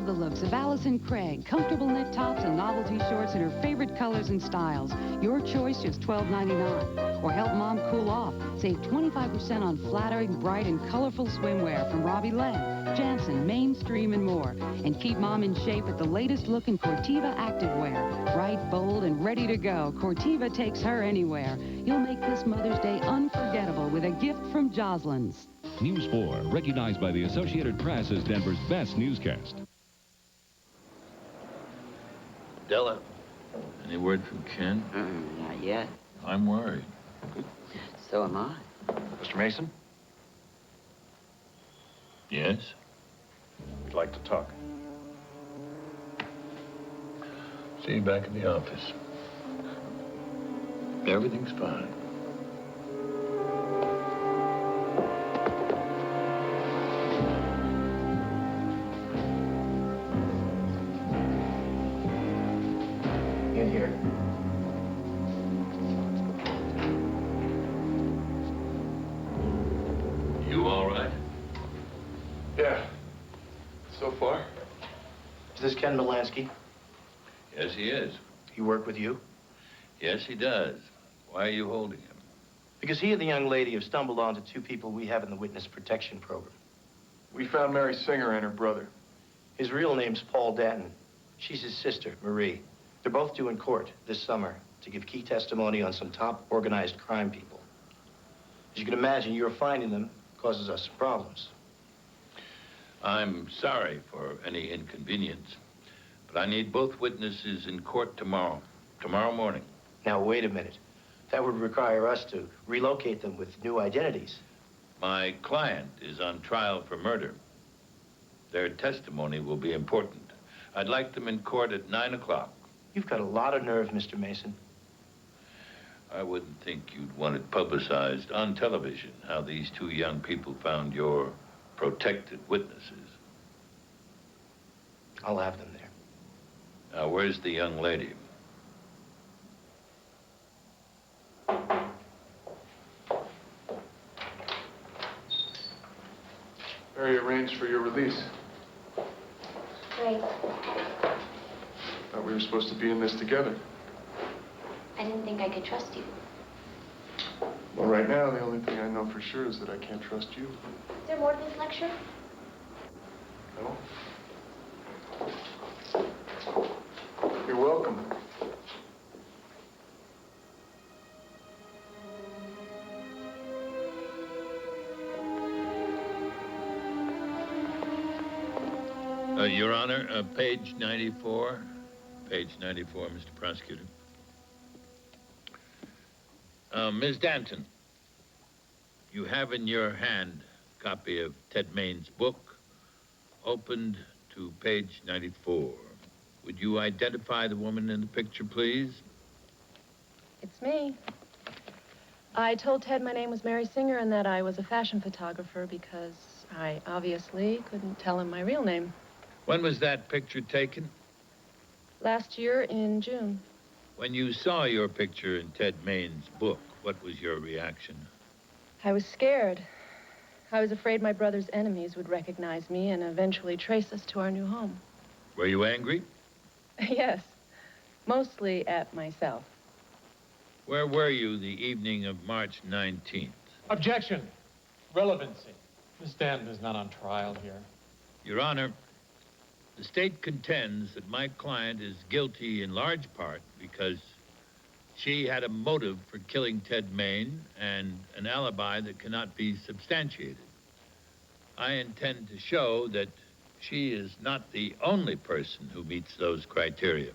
love the looks of Allison Craig. Comfortable knit tops and novelty shorts in her favorite colors and styles. Your choice, just $12.99. Or help Mom cool off. Save 25% on flattering, bright, and colorful swimwear from Robbie Len, Jansen, Mainstream, and more. And keep Mom in shape with the latest look in Cortiva activewear. Bright, bold, and ready to go. Cortiva takes her anywhere. You'll make this Mother's Day unforgettable with a gift from Joslyn's. News 4, recognized by the Associated Press as Denver's best newscast. Della, any word from Ken? Not yet. I'm worried. So am I. Mr. Mason? Yes? We'd like to talk. See you back in the office. Everything's fine. In here. You all right? Yeah. So far. Is this Ken Molansky? Yes, he is. He work with you? Yes, he does. Why are you holding him? Because he and the young lady have stumbled onto two people we have in the witness protection program. We found Mary Singer and her brother. His real name's Paul Danton. She's his sister, Marie. They're both due in court this summer to give key testimony on some top organized crime people. As you can imagine, your finding them causes us some problems. I'm sorry for any inconvenience, but I need both witnesses in court tomorrow morning. Now, wait a minute. That would require us to relocate them with new identities. My client is on trial for murder. Their testimony will be important. I'd like them in court at 9 o'clock. You've got a lot of nerve, Mr. Mason. I wouldn't think you'd want it publicized on television how these two young people found your protected witnesses. I'll have them there. Now, where's the young lady? Mary arranged for your release. Great. Thought we were supposed to be in this together. I didn't think I could trust you. Well, right now, the only thing I know for sure is that I can't trust you. Is there more to this lecture? No? You're welcome. Your Honor, page 94. Page 94, Mr. Prosecutor. Ms. Danton, you have in your hand a copy of Ted Main's book, opened to page 94. Would you identify the woman in the picture, please? It's me. I told Ted my name was Mary Singer and that I was a fashion photographer because I obviously couldn't tell him my real name. When was that picture taken? Last year in June. When you saw your picture in Ted Main's book, what was your reaction? I was scared. I was afraid my brother's enemies would recognize me and eventually trace us to our new home. Were you angry? Yes, mostly at myself. Where were you the evening of March 19th? Objection. Relevancy. Miss Danton is not on trial here. Your Honor, the state contends that my client is guilty in large part because she had a motive for killing Ted Main and an alibi that cannot be substantiated. I intend to show that she is not the only person who meets those criteria.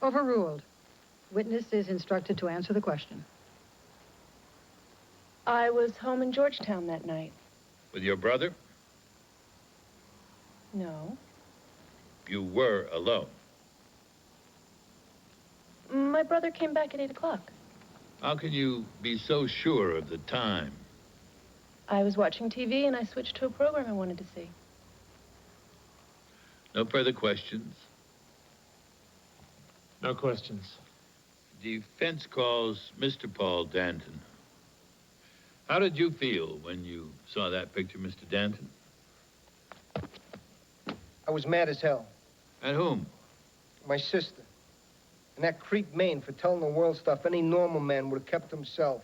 Overruled. Witness is instructed to answer the question. I was home in Georgetown that night. With your brother? No. You were alone. My brother came back at 8 o'clock. How can you be so sure of the time? I was watching TV and I switched to a program I wanted to see. No further questions? No questions. Defense calls Mr. Paul Danton. How did you feel when you saw that picture, Mr. Danton? I was mad as hell. At whom? My sister. And that creep Maine for telling the world stuff any normal man would have kept to himself.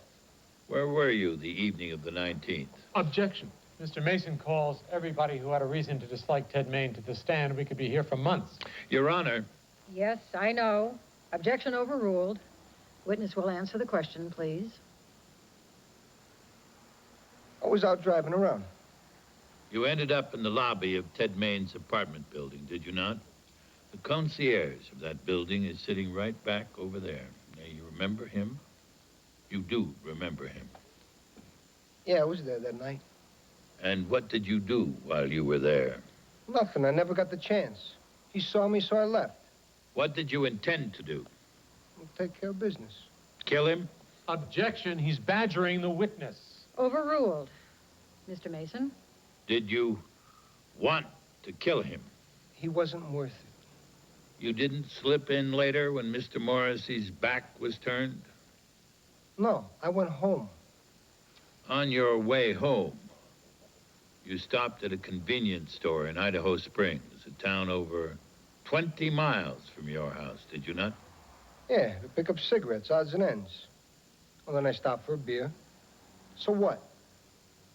Where were you the evening of the 19th? Objection. Mr. Mason calls everybody who had a reason to dislike Ted Maine to the stand. We could be here for months. Your Honor. Yes, I know. Objection overruled. Witness will answer the question, please. I was out driving around. You ended up in the lobby of Ted Maine's apartment building, did you not? The concierge of that building is sitting right back over there. Now, you remember him? You do remember him. Yeah, I was there that night. And what did you do while you were there? Nothing. I never got the chance. He saw me, so I left. What did you intend to do? I'll take care of business. Kill him? Objection. He's badgering the witness. Overruled. Mr. Mason? Did you want to kill him? He wasn't worth it. You didn't slip in later when Mr. Morrissey's back was turned? No, I went home. On your way home, you stopped at a convenience store in Idaho Springs, a town over 20 miles from your house, did you not? Yeah, to pick up cigarettes, odds and ends. Well, then I stopped for a beer. So what?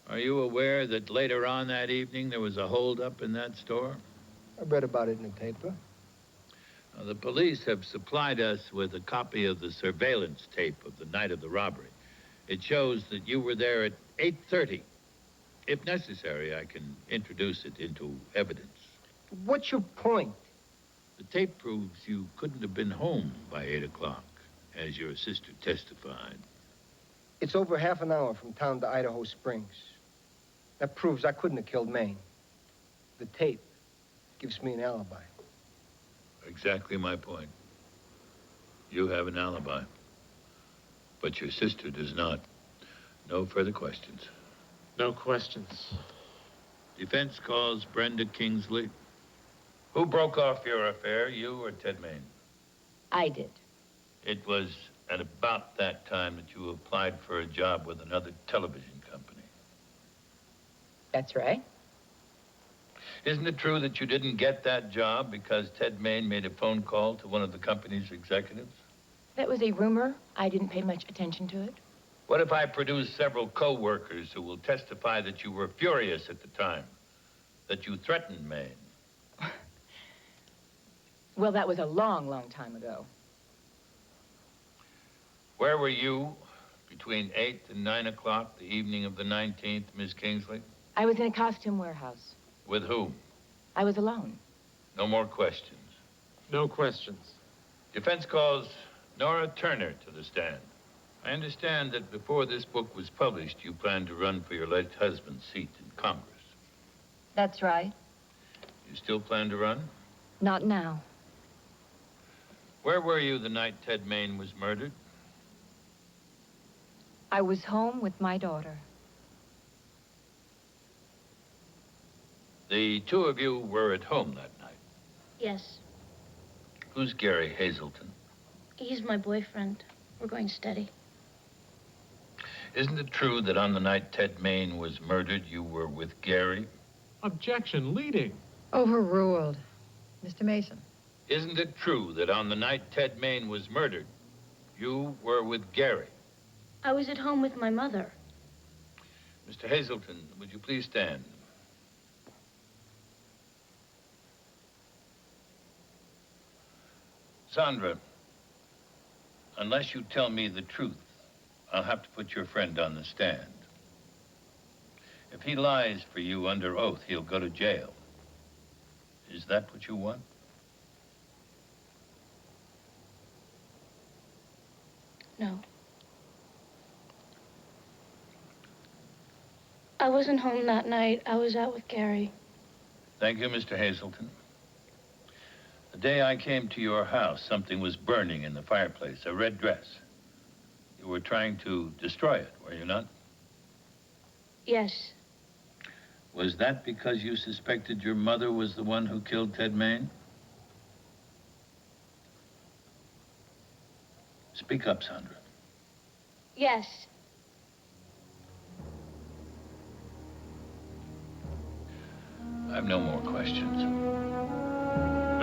Are you aware that later on that evening there was a holdup in that store? I read about it in the paper. Now, the police have supplied us with a copy of the surveillance tape of the night of the robbery. It shows that you were there at 8:30. If necessary, I can introduce it into evidence. What's your point? The tape proves you couldn't have been home by 8 o'clock, as your sister testified. It's over half an hour from town to Idaho Springs. That proves I couldn't have killed Maine. The tape gives me an alibi. Exactly my point. You have an alibi, but your sister does not. No further questions. No questions. Defense calls Brenda Kingsley. Who broke off your affair, you or Ted Maine? I did. It was at about that time that you applied for a job with another television company. That's right. Isn't it true that you didn't get that job because Ted Maine made a phone call to one of the company's executives? That was a rumor. I didn't pay much attention to it. What if I produce several co-workers who will testify that you were furious at the time, that you threatened Maine? Well, that was a long, long time ago. Where were you between 8 and 9 o'clock the evening of the 19th, Miss Kingsley? I was in a costume warehouse. With whom? I was alone. No more questions. No questions. Defense calls Nora Turner to the stand. I understand that before this book was published, you planned to run for your late husband's seat in Congress. That's right. You still plan to run? Not now. Where were you the night Ted Maine was murdered? I was home with my daughter. The two of you were at home that night. Yes, Who's Gary Hazelton? he's my boyfriend. We're going steady. Isn't it true that on the night Ted Maine was murdered, you were with Gary? Objection. Leading. Overruled. Mr. Mason? Isn't it true that on the night Ted Maine was murdered, you were with Gary? I was at home with my mother. Mr. Hazelton, would you please stand? Sandra, unless you tell me the truth, I'll have to put your friend on the stand. If he lies for you under oath, he'll go to jail. Is that what you want? No. I wasn't home that night. I was out with Gary. Thank you, Mr. Hazelton. The day I came to your house, something was burning in the fireplace, a red dress. You were trying to destroy it, were you not? Yes. Was that because you suspected your mother was the one who killed Ted Maine? Speak up, Sandra. Yes. I've no more questions.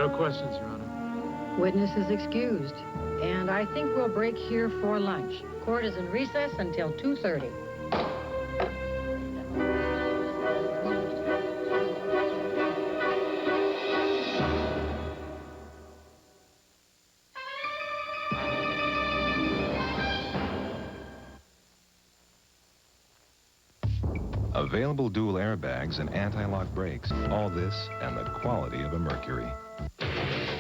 No questions, Your Honor. Witness is excused. And I think we'll break here for lunch. Court is in recess until 2:30. Available dual airbags and anti-lock brakes. All this and the quality of a Mercury.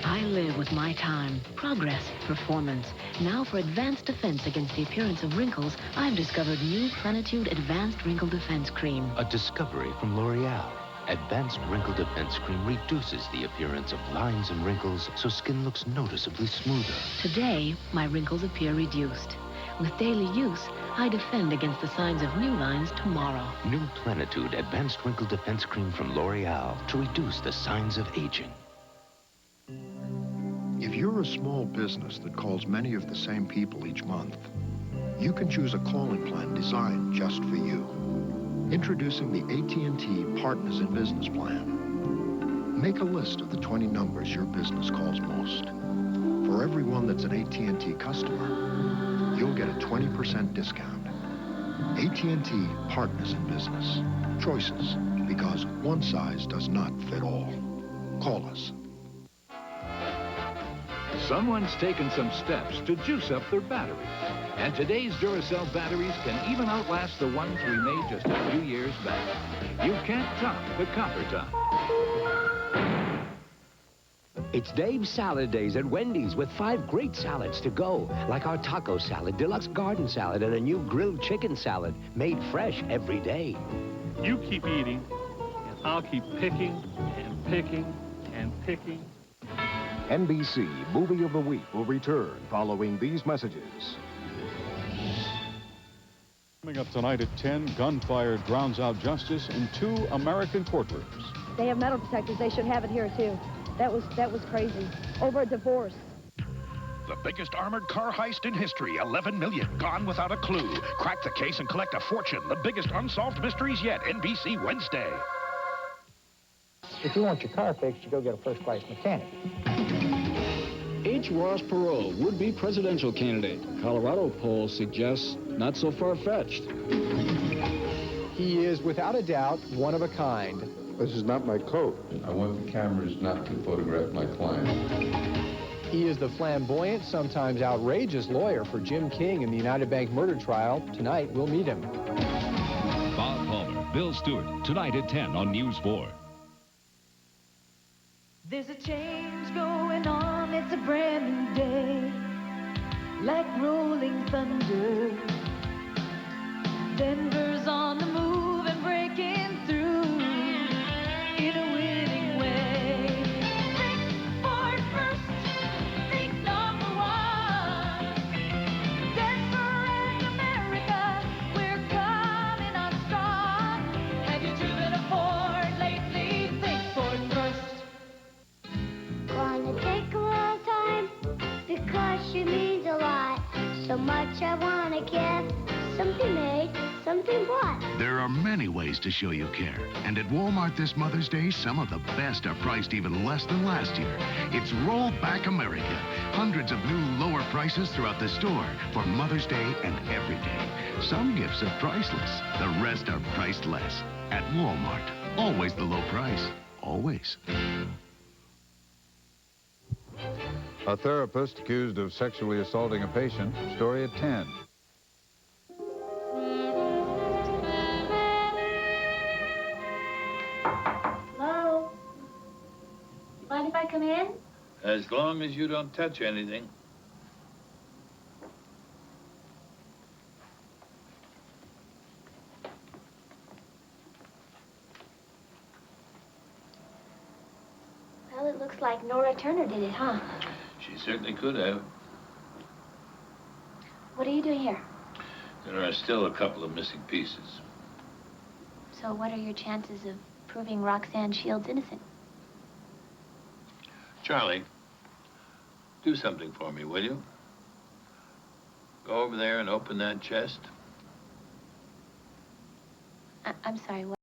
I live with my time. Progress, performance. Now for advanced defense against the appearance of wrinkles, I've discovered new Plenitude Advanced Wrinkle Defense Cream. A discovery from L'Oreal. Advanced Wrinkle Defense Cream reduces the appearance of lines and wrinkles so skin looks noticeably smoother. Today, my wrinkles appear reduced. With daily use, I defend against the signs of new lines tomorrow. New Plenitude Advanced Wrinkle Defense Cream from L'Oreal to reduce the signs of aging. If you're a small business that calls many of the same people each month, you can choose a calling plan designed just for you. Introducing the AT&T Partners in Business Plan. Make a list of the 20 numbers your business calls most. For everyone that's an AT&T customer, you'll get a 20% discount. AT&T Partners in Business. Choices, because one size does not fit all. Call us. Someone's taken some steps to juice up their batteries. And today's Duracell batteries can even outlast the ones we made just a few years back. You can't top the copper top. It's Dave's Salad Days at Wendy's with 5 great salads to go, like our taco salad, deluxe garden salad, and a new grilled chicken salad, made fresh every day. You keep eating, and I'll keep picking and picking and picking. NBC Movie of the Week will return following these messages. Coming up tonight at 10, gunfire drowns out justice in 2 American courtrooms. They have metal detectors. They should have it here, too. That was crazy. Over a divorce. The biggest armored car heist in history. 11 million gone without a clue. Crack the case and collect a fortune. The biggest unsolved mysteries yet. NBC Wednesday. If you want your car fixed, you go get a first-class mechanic. H. Ross Perot, would-be presidential candidate. Colorado poll suggests not so far-fetched. He is, without a doubt, one of a kind. This is not my coat. I want the cameras not to photograph my client. He is the flamboyant, sometimes outrageous lawyer for Jim King in the United Bank murder trial. Tonight, we'll meet him. Bob Palmer, Bill Stewart, tonight at 10 on News 4. There's a change going on, it's a brand new day, like rolling thunder. Denver's on the move and breaking through in a winning way. Think Ford first, think number one. Denver and America, we're coming on strong. Have you driven a Ford lately? Think Ford first. Gonna take a little time because she means a lot. So much I wanna give something made, something bought. There are many ways to show you care. And at Walmart this Mother's Day, some of the best are priced even less than last year. It's Roll Back America. Hundreds of new lower prices throughout the store for Mother's Day and every day. Some gifts are priceless. The rest are priced less. At Walmart. Always the low price. Always. A therapist accused of sexually assaulting a patient. Story at 10. Hello? Mind if I come in? As long as you don't touch anything. Well, it looks like Nora Turner did it, huh? She certainly could have. What are you doing here? There are still a couple of missing pieces. So what are your chances of proving Roxanne Shields innocent? Charlie, do something for me, will you? Go over there and open that chest. I'm sorry, what?